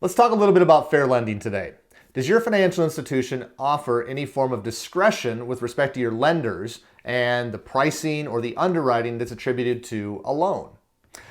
Let's talk a little bit about fair lending today. Does your financial institution offer any form of discretion with respect to your lenders and the pricing or the underwriting that's attributed to a loan?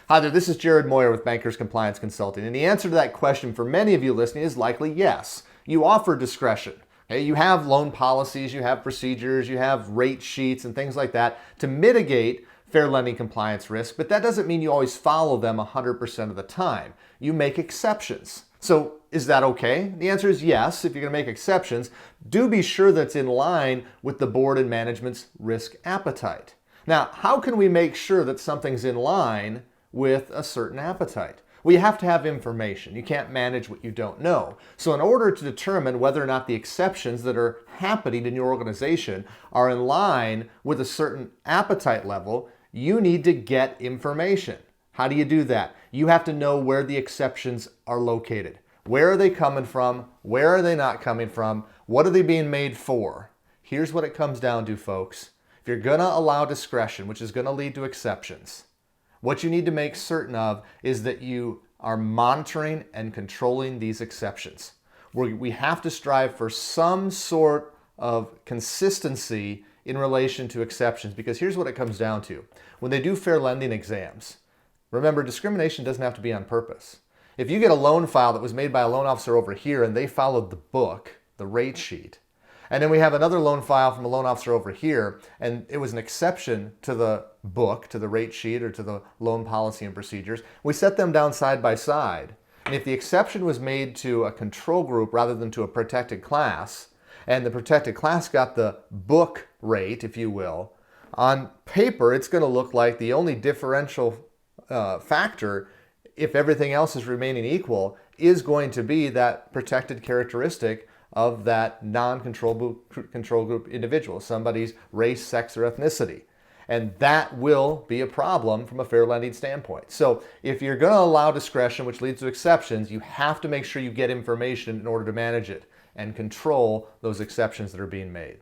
Hi there, this is Jerod Moyer with Bankers Compliance Consulting, and the answer to that question for many of you listening is likely yes. You offer discretion. Okay? You have loan policies, you have procedures, you have rate sheets and things like that to mitigate fair lending compliance risk, but that doesn't mean you always follow them 100% of the time. You make exceptions. So is that okay? The answer is yes. If you're going to make exceptions, do be sure that's in line with the board and management's risk appetite. Now, how can we make sure that something's in line with a certain appetite? Well, you have to have information. You can't manage what you don't know. So in order to determine whether or not the exceptions that are happening in your organization are in line with a certain appetite level, you need to get information. How do you do that? You have to know where the exceptions are located. Where are they coming from? Where are they not coming from? What are they being made for? Here's what it comes down to, folks. If you're going to allow discretion, which is going to lead to exceptions, what you need to make certain of is that you are monitoring and controlling these exceptions. We have to strive for some sort of consistency in relation to exceptions, because here's what it comes down to. When they do fair lending exams, remember, discrimination doesn't have to be on purpose. If you get a loan file that was made by a loan officer over here and they followed the book, the rate sheet, and then we have another loan file from a loan officer over here and it was an exception to the book, to the rate sheet, or to the loan policy and procedures, we set them down side by side. And if the exception was made to a control group rather than to a protected class, and the protected class got the book rate, if you will, on paper it's going to look like the only differential factor, if everything else is remaining equal, is going to be that protected characteristic of that non-control group individual, somebody's race, sex, or ethnicity. And that will be a problem from a fair lending standpoint. So if you're going to allow discretion, which leads to exceptions, you have to make sure you get information in order to manage it and control those exceptions that are being made.